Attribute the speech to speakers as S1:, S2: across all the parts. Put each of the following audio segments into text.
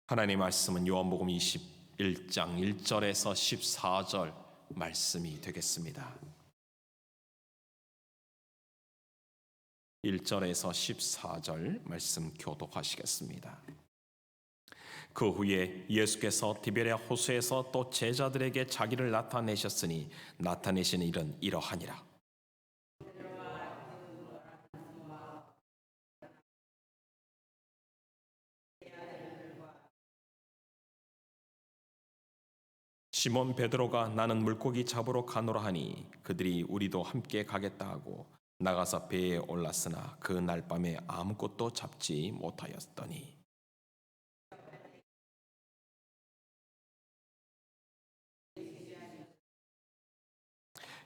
S1: 하나님 말씀은 요한복음 21장 1절에서 14절 말씀이 되겠습니다. 1절에서 14절 말씀 교독하시겠습니다. 그 후에 예수께서 디베랴 호수에서 또 제자들에게 자기를 나타내셨으니 나타내신 일은 이러하니라. 시몬 베드로가 나는 물고기 잡으러 가노라 하니 그들이 우리도 함께 가겠다 하고 나가서 배에 올랐으나 그 날 밤에 아무것도 잡지 못하였더니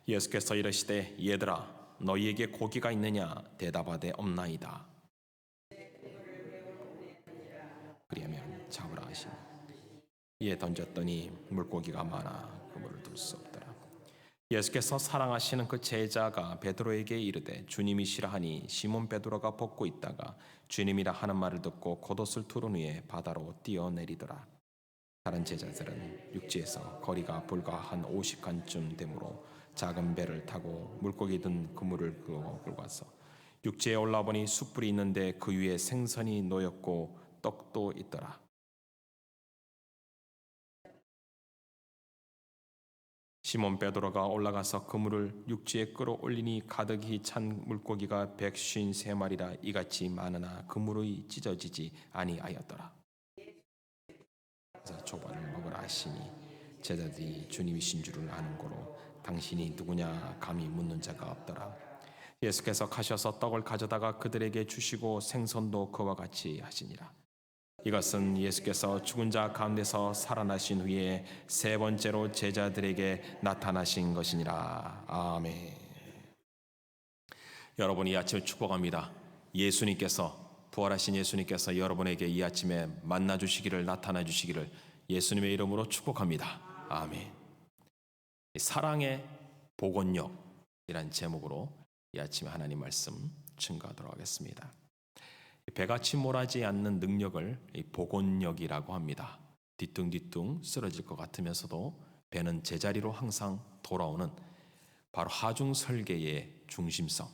S1: 예수께서 이르시되 얘들아 너희에게 고기가 있느냐 대답하되 없나이다. 그리하면 잡으라 하시니 이에 던졌더니 물고기가 많아 그물을 둘 수 없더라. 예수께서 사랑하시는 그 제자가 베드로에게 이르되 주님이시라 하니 시몬 베드로가 벗고 있다가 주님이라 하는 말을 듣고 겉옷을 두른 후에 바다로 뛰어내리더라. 다른 제자들은 육지에서 거리가 불과 한 50칸쯤 되므로 작은 배를 타고 물고기 든 그물을 끌고 와서 육지에 올라보니 숯불이 있는데 그 위에 생선이 놓였고 떡도 있더라. 시몬 베드로가 올라가서 그물을 육지에 끌어올리니 가득히 찬 물고기가 153마리라 이같이 많으나 그물이 찢어지지 아니하였더라. 그래서 조반을 먹으라 하시니 제자들이 주님이신 줄을 아는 고로 당신이 누구냐 감히 묻는 자가 없더라. 예수께서 가셔서 떡을 가져다가 그들에게 주시고 생선도 그와 같이 하시니라. 이것은 예수께서 죽은 자 가운데서 살아나신 후에 세 번째로 제자들에게 나타나신 것이니라. 아멘. 여러분, 이 아침을 축복합니다. 부활하신 예수님께서 여러분에게 이 아침에 만나 주시기를, 나타나 주시기를 예수님의 이름으로 축복합니다. 아멘. 사랑의 복원력이란 제목으로 이 아침에 하나님 말씀 증거하도록 하겠습니다. 배가 침몰하지 않는 능력을 복원력이라고 합니다. 뒤뚱뒤뚱 쓰러질 것 같으면서도 배는 제자리로 항상 돌아오는 바로 하중 설계의 중심성,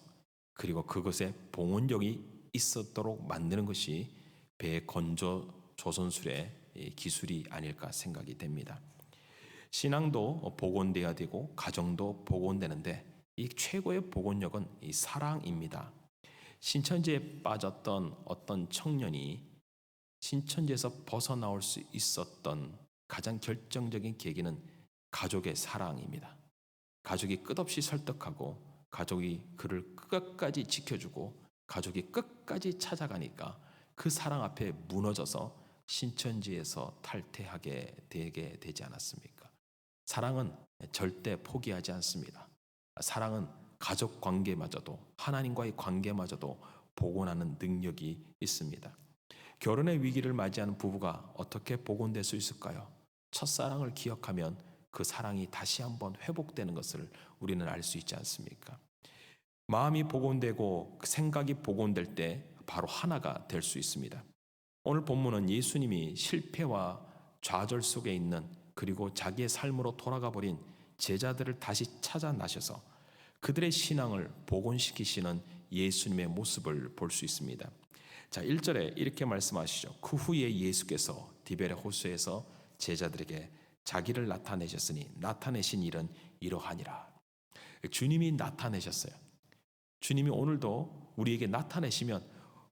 S1: 그리고 그것에 봉원력이 있었도록 만드는 것이 배 건조 조선술의 기술이 아닐까 생각이 됩니다. 신앙도 복원돼야 되고 가정도 복원되는데 이 최고의 복원력은 이 사랑입니다. 신천지에 빠졌던 어떤 청년이 신천지에서 벗어나올 수 있었던 가장 결정적인 계기는 가족의 사랑입니다. 가족이 끝없이 설득하고 가족이 그를 끝까지 지켜주고 가족이 끝까지 찾아가니까 그 사랑 앞에 무너져서 신천지에서 탈퇴하게 되게 되지 않았습니까? 사랑은 절대 포기하지 않습니다. 사랑은 가족 관계마저도 하나님과의 관계마저도 복원하는 능력이 있습니다. 결혼의 위기를 맞이하는 부부가 어떻게 복원될 수 있을까요? 첫사랑을 기억하면 그 사랑이 다시 한번 회복되는 것을 우리는 알 수 있지 않습니까? 마음이 복원되고 생각이 복원될 때 바로 하나가 될 수 있습니다. 오늘 본문은 예수님이 실패와 좌절 속에 있는 그리고 자기의 삶으로 돌아가 버린 제자들을 다시 찾아 나셔서 그들의 신앙을 복원시키시는 예수님의 모습을 볼 수 있습니다. 자, 1절에 이렇게 말씀하시죠. 그 후에 예수께서 디베랴 호수에서 제자들에게 자기를 나타내셨으니 나타내신 일은 이러하니라. 주님이 나타내셨어요. 주님이 오늘도 우리에게 나타내시면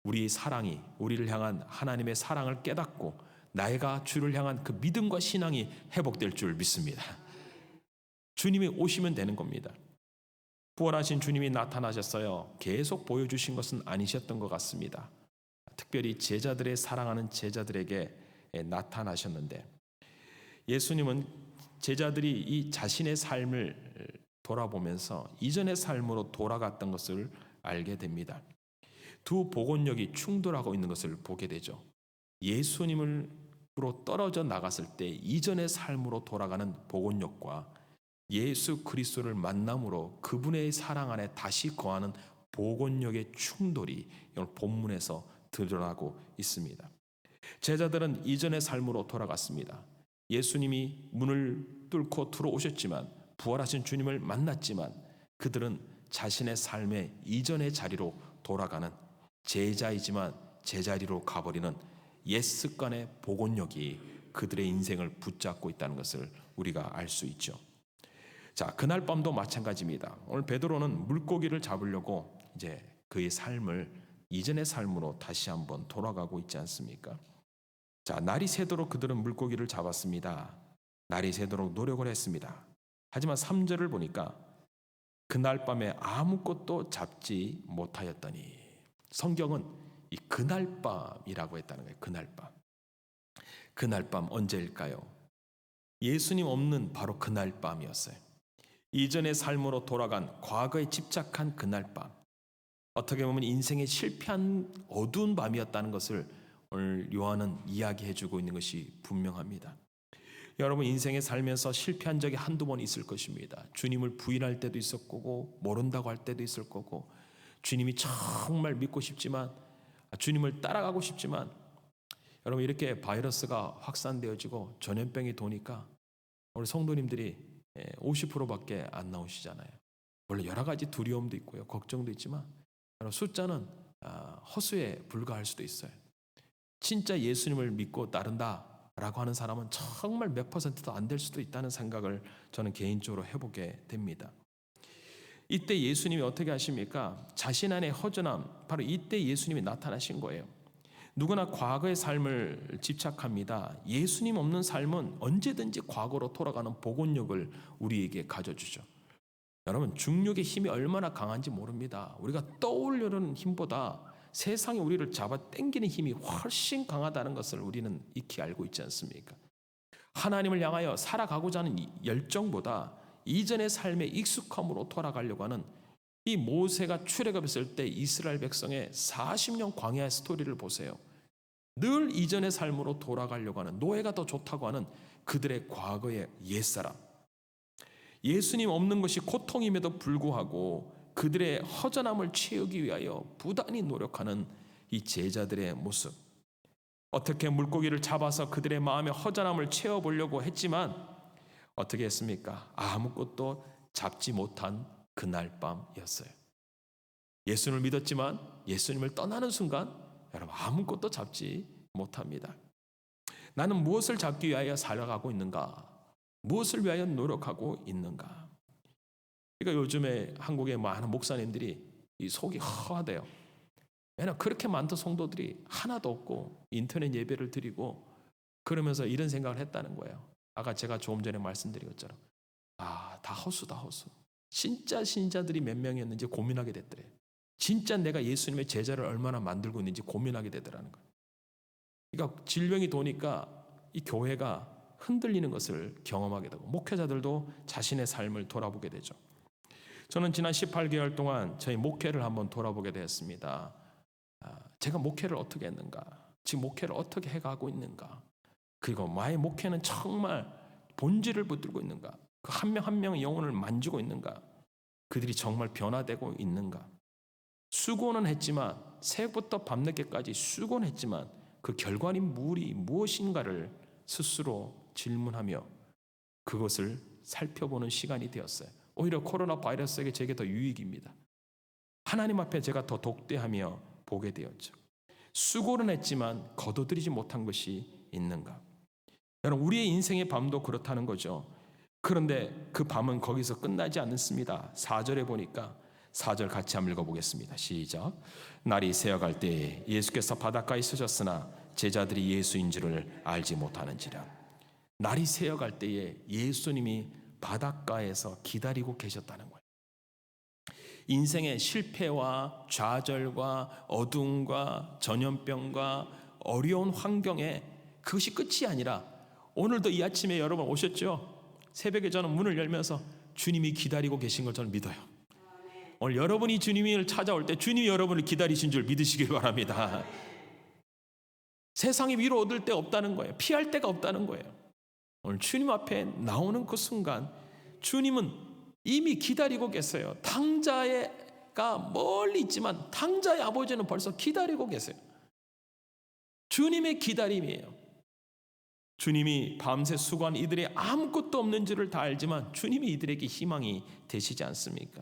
S1: 우리의 사랑이 우리를 향한 하나님의 사랑을 깨닫고 나이가 주를 향한 그 믿음과 신앙이 회복될 줄 믿습니다. 주님이 오시면 되는 겁니다. 부활하신 주님이 나타나셨어요. 계속 보여주신 것은 아니셨던 것 같습니다. 특별히 제자들의 사랑하는 제자들에게 나타나셨는데 예수님은 제자들이 이 자신의 삶을 돌아보면서 이전의 삶으로 돌아갔던 것을 알게 됩니다. 두 복원력이 충돌하고 있는 것을 보게 되죠. 예수님으로 떨어져 나갔을 때 이전의 삶으로 돌아가는 복원력과 예수 그리스도를 만남으로 그분의 사랑 안에 다시 거하는 복원력의 충돌이 오늘 본문에서 드러나고 있습니다. 제자들은 이전의 삶으로 돌아갔습니다. 예수님이 문을 뚫고 들어오셨지만, 부활하신 주님을 만났지만, 그들은 자신의 삶의 이전의 자리로 돌아가는, 제자이지만 제자리로 가버리는 옛 습관의 복원력이 그들의 인생을 붙잡고 있다는 것을 우리가 알 수 있죠. 자, 그날 밤도 마찬가지입니다. 오늘 베드로는 물고기를 잡으려고 이제 그의 삶을 이전의 삶으로 다시 한번 돌아가고 있지 않습니까? 자, 날이 새도록 그들은 물고기를 잡았습니다. 날이 새도록 노력을 했습니다. 하지만 3절을 보니까 그날 밤에 아무것도 잡지 못하였더니, 성경은 이 그날 밤이라고 했다는 거예요. 그날 밤. 그날 밤 언제일까요? 예수님 없는 바로 그날 밤이었어요. 이전의 삶으로 돌아간, 과거에 집착한 그날 밤. 어떻게 보면 인생의 실패한 어두운 밤이었다는 것을 오늘 요한은 이야기해주고 있는 것이 분명합니다. 여러분, 인생에 살면서 실패한 적이 한두 번 있을 것입니다. 주님을 부인할 때도 있을 거고, 모른다고 할 때도 있을 거고, 주님이 정말 믿고 싶지만, 주님을 따라가고 싶지만, 여러분, 이렇게 바이러스가 확산되어지고 전염병이 도니까 우리 성도님들이 50%밖에 안 나오시잖아요. 물론 여러 가지 두려움도 있고요, 걱정도 있지만 숫자는 허수에 불과할 수도 있어요. 진짜 예수님을 믿고 따른다라고 하는 사람은 정말 몇 퍼센트도 안 될 수도 있다는 생각을 저는 개인적으로 해보게 됩니다. 이때 예수님이 어떻게 하십니까? 자신 안의 허전함, 바로 이때 예수님이 나타나신 거예요. 누구나 과거의 삶을 집착합니다. 예수님 없는 삶은 언제든지 과거로 돌아가는 복원력을 우리에게 가져주죠. 여러분, 중력의 힘이 얼마나 강한지 모릅니다. 우리가 떠오르는 힘보다 세상이 우리를 잡아 당기는 힘이 훨씬 강하다는 것을 우리는 익히 알고 있지 않습니까? 하나님을 향하여 살아가고자 하는 열정보다 이전의 삶의 익숙함으로 돌아가려고 하는, 이 모세가 출애굽했을 때 이스라엘 백성의 40년 광야의 스토리를 보세요. 늘 이전의 삶으로 돌아가려고 하는, 노예가 더 좋다고 하는 그들의 과거의 옛사람. 예수님 없는 것이 고통임에도 불구하고 그들의 허전함을 채우기 위하여 부단히 노력하는 이 제자들의 모습. 어떻게 물고기를 잡아서 그들의 마음의 허전함을 채워보려고 했지만 어떻게 했습니까? 아무것도 잡지 못한 그날 밤이었어요. 예수님을 믿었지만 예수님을 떠나는 순간 여러분, 아무것도 잡지 못합니다. 나는 무엇을 잡기 위하여 살아가고 있는가? 무엇을 위하여 노력하고 있는가? 그러니까 요즘에 한국의 많은 목사님들이 이 속이 허하대요. 왜냐하면 그렇게 많던 성도들이 하나도 없고 인터넷 예배를 드리고 그러면서 이런 생각을 했다는 거예요. 아까 제가 조금 전에 말씀드린 것처럼 다 허수다, 허수. 진짜 신자들이 몇 명이었는지 고민하게 됐더래요. 진짜 내가 예수님의 제자를 얼마나 만들고 있는지 고민하게 되더라는 거예요. 그러니까 질병이 도니까 이 교회가 흔들리는 것을 경험하게 되고 목회자들도 자신의 삶을 돌아보게 되죠. 저는 지난 18개월 동안 저희 목회를 한번 돌아보게 되었습니다. 제가 목회를 어떻게 했는가? 지금 목회를 어떻게 해가고 있는가? 그리고 나의 목회는 정말 본질을 붙들고 있는가? 그 한 명 한 명의 영혼을 만지고 있는가? 그들이 정말 변화되고 있는가? 수고는 했지만, 새벽부터 밤늦게까지 수고는 했지만 그 결과는 무엇인가를 스스로 질문하며 그것을 살펴보는 시간이 되었어요. 오히려 코로나 바이러스에게 제게 더 유익입니다. 하나님 앞에 제가 더 독대하며 보게 되었죠. 수고는 했지만 거둬들이지 못한 것이 있는가? 여러분, 우리의 인생의 밤도 그렇다는 거죠. 그런데 그 밤은 거기서 끝나지 않습니다. 4절에 보니까 4절 같이 한번 읽어보겠습니다. 시작. 날이 새어갈 때에 예수께서 바닷가에 서셨으나 제자들이 예수인 줄을 알지 못하는지라. 날이 새어갈 때에 예수님이 바닷가에서 기다리고 계셨다는 거예요. 인생의 실패와 좌절과 어둠과 전염병과 어려운 환경에 그것이 끝이 아니라 오늘도 이 아침에 여러분 오셨죠? 새벽에 저는 문을 열면서 주님이 기다리고 계신 걸 저는 믿어요. 오늘 여러분이 주님을 찾아올 때 주님이 여러분을 기다리신 줄 믿으시길 바랍니다. 세상에 위로 얻을 데 없다는 거예요. 피할 데가 없다는 거예요. 오늘 주님 앞에 나오는 그 순간 주님은 이미 기다리고 계세요. 당자가 멀리 있지만 당자의 아버지는 벌써 기다리고 계세요. 주님의 기다림이에요. 주님이 밤새 수고한 이들이 아무것도 없는 줄을 다 알지만 주님이 이들에게 희망이 되시지 않습니까?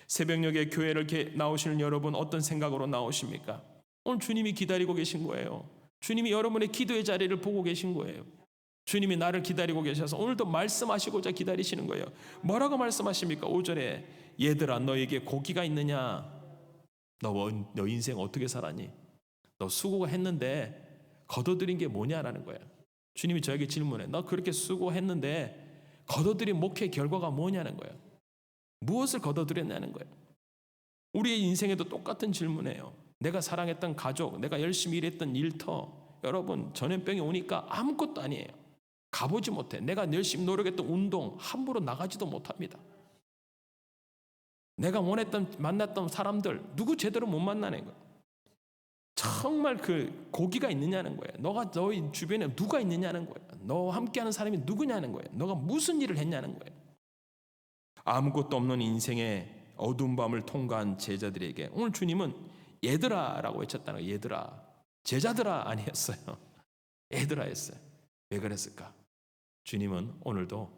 S1: 새벽녘에 교회를 나오시는 여러분, 어떤 생각으로 나오십니까? 오늘 주님이 기다리고 계신 거예요. 주님이 여러분의 기도의 자리를 보고 계신 거예요. 주님이 나를 기다리고 계셔서 오늘도 말씀하시고자 기다리시는 거예요. 뭐라고 말씀하십니까? 5절에 얘들아, 너에게 고기가 있느냐? 너 인생 어떻게 살았니? 너 수고가 했는데 거둬들인 게 뭐냐라는 거예요. 주님이 저에게 질문해. 너 그렇게 수고했는데 거둬들인 목회 결과가 뭐냐는 거예요. 무엇을 거둬들였냐는 거예요. 우리의 인생에도 똑같은 질문이에요. 내가 사랑했던 가족, 내가 열심히 일했던 일터, 여러분 전염병이 오니까 아무것도 아니에요. 가보지 못해. 내가 열심히 노력했던 운동 함부로 나가지도 못합니다. 내가 만났던 사람들 누구 제대로 못 만나는 거예요. 정말 그 고기가 있느냐는 거예요. 너희 주변에 누가 있느냐는 거예요. 너와 함께하는 사람이 누구냐는 거예요. 너가 무슨 일을 했냐는 거예요. 아무것도 없는 인생의 어두운 밤을 통과한 제자들에게 오늘 주님은 얘들아라고 외쳤다는 거예요. 얘들아. 제자들아 아니었어요. 얘들아 했어요. 왜 그랬을까? 주님은 오늘도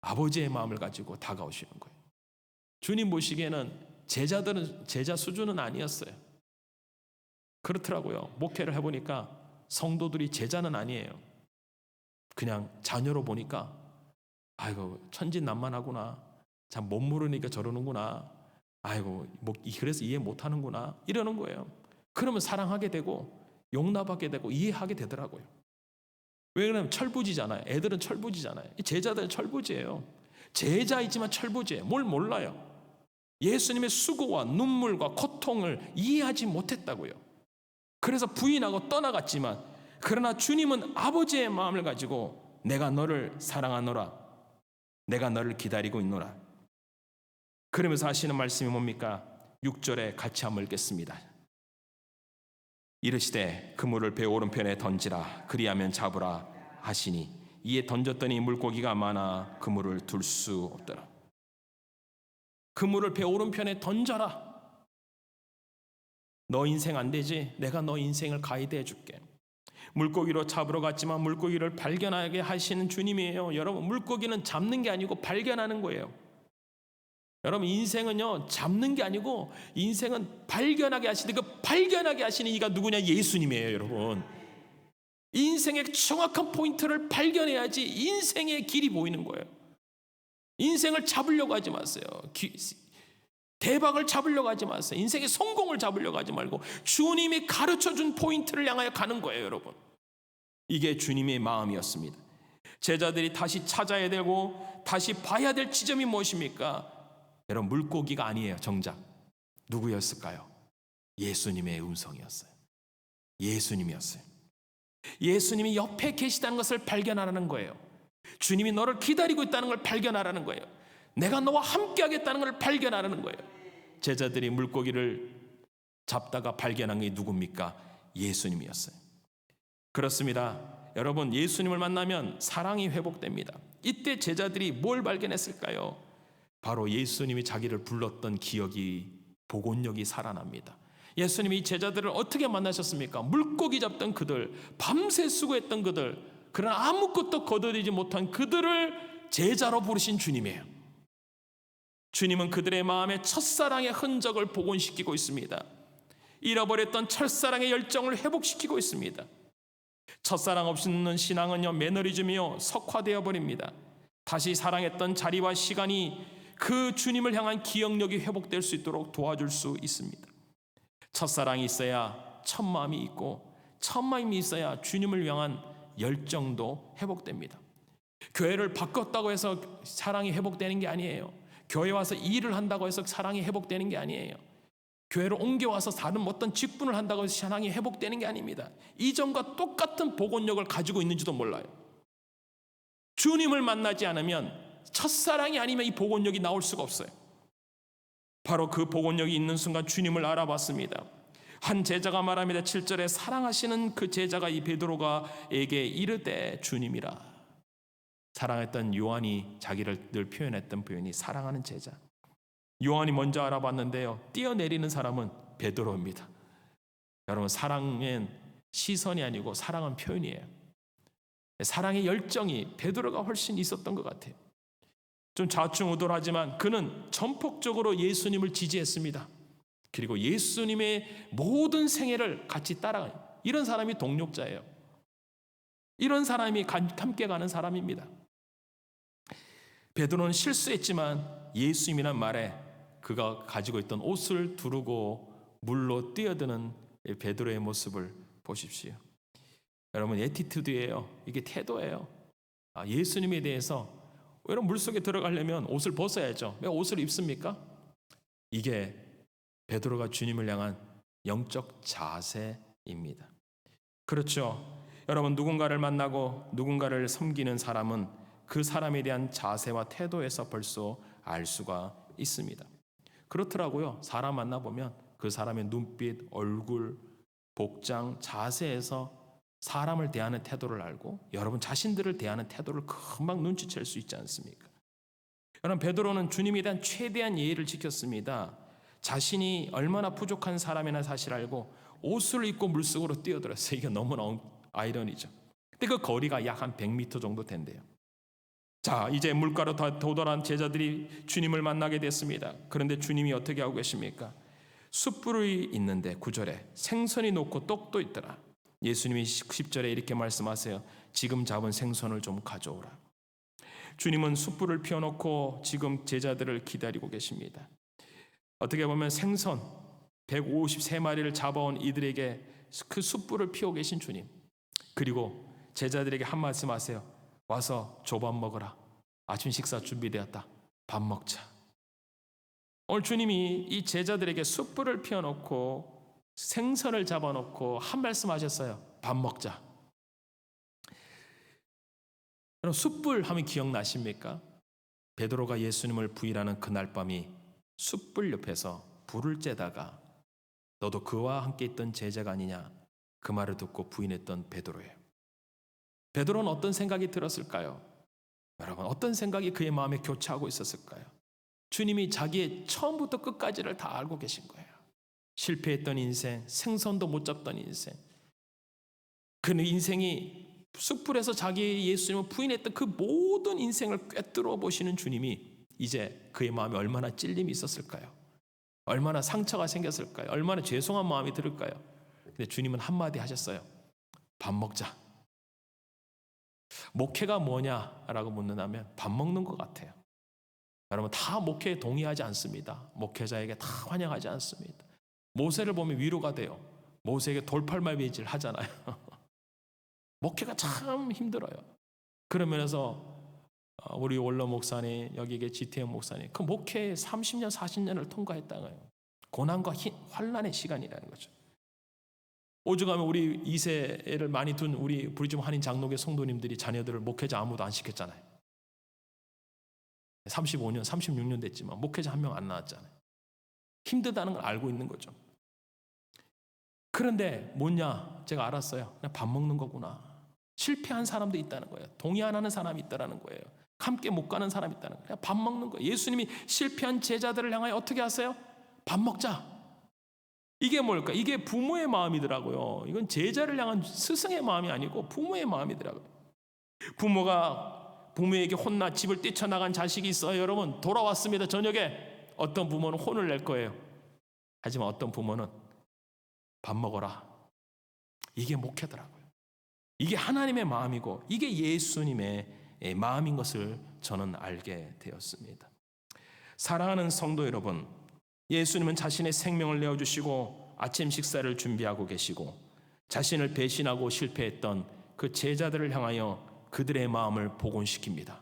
S1: 아버지의 마음을 가지고 다가오시는 거예요. 주님 보시기에는 제자들은 제자 수준은 아니었어요. 그렇더라고요. 목회를 해보니까 성도들이 제자는 아니에요. 그냥 자녀로 보니까 아이고 천진난만하구나. 참 못 모르니까 저러는구나. 아이고 그래서 이해 못하는구나. 이러는 거예요. 그러면 사랑하게 되고 용납하게 되고 이해하게 되더라고요. 왜 그러냐면 철부지잖아요. 애들은 철부지잖아요. 제자들은 철부지예요. 제자이지만 철부지예요. 뭘 몰라요. 예수님의 수고와 눈물과 고통을 이해하지 못했다고요. 그래서 부인하고 떠나갔지만 그러나 주님은 아버지의 마음을 가지고 내가 너를 사랑하노라. 내가 너를 기다리고 있노라. 그러면서 하시는 말씀이 뭡니까? 6절에 같이 한번 읽겠습니다. 이르시되 그물을 배 오른편에 던지라. 그리하면 잡으라 하시니 이에 던졌더니 물고기가 많아 그물을 둘 수 없더라. 그물을 배 오른편에 던져라. 너 인생 안 되지? 내가 너 인생을 가이드해 줄게. 물고기로 잡으러 갔지만 물고기를 발견하게 하시는 주님이에요. 여러분, 물고기는 잡는 게 아니고 발견하는 거예요. 여러분, 인생은요 잡는 게 아니고 인생은 발견하게 하시는, 그 발견하게 하시는 이가 누구냐? 예수님이에요. 여러분, 인생의 정확한 포인트를 발견해야지 인생의 길이 보이는 거예요. 인생을 잡으려고 하지 마세요. 대박을 잡으려고 하지 마세요. 인생의 성공을 잡으려고 하지 말고 주님이 가르쳐준 포인트를 향하여 가는 거예요. 여러분, 이게 주님의 마음이었습니다. 제자들이 다시 찾아야 되고 다시 봐야 될 지점이 무엇입니까? 여러분, 물고기가 아니에요. 정작 누구였을까요? 예수님의 음성이었어요. 예수님이었어요. 예수님이 옆에 계시다는 것을 발견하라는 거예요. 주님이 너를 기다리고 있다는 걸 발견하라는 거예요. 내가 너와 함께 하겠다는 걸 발견하라는 거예요. 제자들이 물고기를 잡다가 발견한 게 누굽니까? 예수님이었어요. 그렇습니다. 여러분, 예수님을 만나면 사랑이 회복됩니다. 이때 제자들이 뭘 발견했을까요? 바로 예수님이 자기를 불렀던 기억이, 복원력이 살아납니다. 예수님이 제자들을 어떻게 만나셨습니까? 물고기 잡던 그들, 밤새 수고했던 그들, 그러나 아무것도 거둬들이지 못한 그들을 제자로 부르신 주님이에요. 주님은 그들의 마음에 첫사랑의 흔적을 복원시키고 있습니다. 잃어버렸던 첫사랑의 열정을 회복시키고 있습니다. 첫사랑 없는 신앙은요 매너리즘이요 석화되어 버립니다. 다시 사랑했던 자리와 시간이 그 주님을 향한 기억력이 회복될 수 있도록 도와줄 수 있습니다. 첫사랑이 있어야 첫마음이 있고 첫마음이 있어야 주님을 향한 열정도 회복됩니다. 교회를 바꿨다고 해서 사랑이 회복되는 게 아니에요. 교회 와서 일을 한다고 해서 사랑이 회복되는 게 아니에요. 교회로 옮겨와서 다른 어떤 직분을 한다고 해서 사랑이 회복되는 게 아닙니다. 이전과 똑같은 복원력을 가지고 있는지도 몰라요. 주님을 만나지 않으면, 첫사랑이 아니면 이 복원력이 나올 수가 없어요. 바로 그 복원력이 있는 순간 주님을 알아봤습니다. 한 제자가 말합니다. 7절에 사랑하시는 그 제자가 이 베드로가에게 이르되 주님이라. 사랑했던 요한이 자기를 늘 표현했던 표현이 사랑하는 제자. 요한이 먼저 알아봤는데요, 뛰어내리는 사람은 베드로입니다. 여러분, 사랑은 시선이 아니고 사랑은 표현이에요. 사랑의 열정이 베드로가 훨씬 있었던 것 같아요. 좀 좌충우돌하지만 그는 전폭적으로 예수님을 지지했습니다. 그리고 예수님의 모든 생애를 같이 따라가요. 이런 사람이 동력자예요. 이런 사람이 함께 가는 사람입니다. 베드로는 실수했지만 예수님이란 말에 그가 가지고 있던 옷을 두르고 물로 뛰어드는 베드로의 모습을 보십시오. 여러분, 애티튜드예요. 이게 태도예요. 예수님에 대해서 여러분, 물속에 들어가려면 옷을 벗어야죠. 왜 옷을 입습니까? 이게 베드로가 주님을 향한 영적 자세입니다. 그렇죠. 여러분, 누군가를 만나고 누군가를 섬기는 사람은 그 사람에 대한 자세와 태도에서 벌써 알 수가 있습니다. 그렇더라고요. 사람 만나보면 그 사람의 눈빛, 얼굴, 복장, 자세에서 사람을 대하는 태도를 알고 여러분 자신들을 대하는 태도를 금방 눈치챌 수 있지 않습니까? 여러분, 베드로는 주님에 대한 최대한 예의를 지켰습니다. 자신이 얼마나 부족한 사람이나 사실 알고 옷을 입고 물속으로 뛰어들었어요. 이게 너무나 아이러니죠. 근데 그 거리가 약 한 100m 정도 된대요. 자, 이제 물가로 도달한 제자들이 주님을 만나게 됐습니다. 그런데 주님이 어떻게 하고 계십니까? 숯불이 있는데 9절에 생선이 놓고 떡도 있더라. 예수님이 10절에 이렇게 말씀하세요. 지금 잡은 생선을 좀 가져오라. 주님은 숯불을 피워놓고 지금 제자들을 기다리고 계십니다. 어떻게 보면 생선 153마리를 잡아온 이들에게 그 숯불을 피워 계신 주님, 그리고 제자들에게 한 말씀 하세요. 와서 조밥 먹어라. 아침 식사 준비되었다. 밥 먹자. 오늘 주님이 이 제자들에게 숯불을 피워놓고 생선을 잡아놓고 한 말씀 하셨어요. 밥 먹자. 여러분, 숯불 하면 기억나십니까? 베드로가 예수님을 부인하는 그날 밤이 숯불 옆에서 불을 쬐다가 너도 그와 함께 있던 제자가 아니냐, 그 말을 듣고 부인했던 베드로예요. 베드로는 어떤 생각이 들었을까요? 여러분, 어떤 생각이 그의 마음에 교차하고 있었을까요? 주님이 자기의 처음부터 끝까지를 다 알고 계신 거예요. 실패했던 인생, 생선도 못 잡던 인생, 그 인생이 숯불에서 자기 예수님을 부인했던 그 모든 인생을 꿰뚫어 보시는 주님이 이제 그의 마음에 얼마나 찔림이 있었을까요? 얼마나 상처가 생겼을까요? 얼마나 죄송한 마음이 들을까요? 근데 주님은 한마디 하셨어요. 밥 먹자. 목회가 뭐냐라고 묻는다면 밥 먹는 것 같아요. 여러분, 다 목회에 동의하지 않습니다. 목회자에게 다 환영하지 않습니다. 모세를 보면 위로가 돼요. 모세에게 돌팔매질 하잖아요. 목회가 참 힘들어요. 그런 면에서 우리 원로 목사님, 여기에 지태영 목사님, 그 목회 30년, 40년을 통과했다는 거예요. 고난과 환난의 시간이라는 거죠. 오죽하면 우리 2세를 많이 둔 우리 브리즘 한인 장로교 성도님들이 자녀들을 목회자 아무도 안 시켰잖아요. 35년, 36년 됐지만 목회자 한 명 안 나왔잖아요. 힘들다는 걸 알고 있는 거죠. 그런데 뭐냐? 제가 알았어요. 그냥 밥 먹는 거구나. 실패한 사람도 있다는 거예요. 동의 안 하는 사람이 있다는 거예요. 함께 못 가는 사람이 있다는 거예요. 그냥 밥 먹는 거예요. 예수님이 실패한 제자들을 향하여 어떻게 하세요? 밥 먹자. 이게 뭘까? 이게 부모의 마음이더라고요. 이건 제자를 향한 스승의 마음이 아니고 부모의 마음이더라고요. 부모가 부모에게 혼나 집을 뛰쳐나간 자식이 있어요. 여러분, 돌아왔습니다. 저녁에 어떤 부모는 혼을 낼 거예요. 하지만 어떤 부모는 밥 먹어라. 이게 목회더라고요. 이게 하나님의 마음이고 이게 예수님의 마음인 것을 저는 알게 되었습니다. 사랑하는 성도 여러분, 예수님은 자신의 생명을 내어주시고 아침 식사를 준비하고 계시고 자신을 배신하고 실패했던 그 제자들을 향하여 그들의 마음을 복원시킵니다.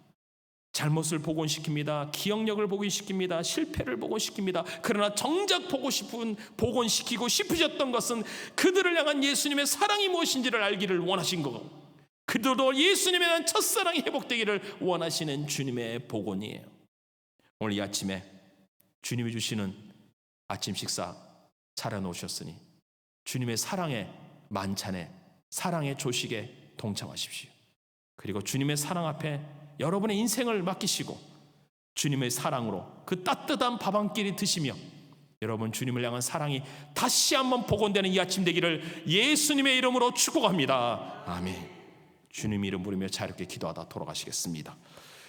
S1: 잘못을 복원시킵니다. 기억력을 복원시킵니다. 실패를 복원시킵니다. 그러나 정작 복원시키고 싶으셨던 것은 그들을 향한 예수님의 사랑이 무엇인지를 알기를 원하신 거고, 그들도 예수님에 대한 첫사랑이 회복되기를 원하시는 주님의 복원이에요. 오늘 이 아침에 주님이 주시는 아침 식사 차려놓으셨으니 주님의 사랑의 만찬에, 사랑의 조식에 동참하십시오. 그리고 주님의 사랑 앞에 여러분의 인생을 맡기시고 주님의 사랑으로 그 따뜻한 밥 한 끼를 드시며 여러분 주님을 향한 사랑이 다시 한번 복원되는 이 아침 되기를 예수님의 이름으로 축복합니다. 아멘. 주님 이름 부르며 자유롭게 기도하다 돌아가시겠습니다.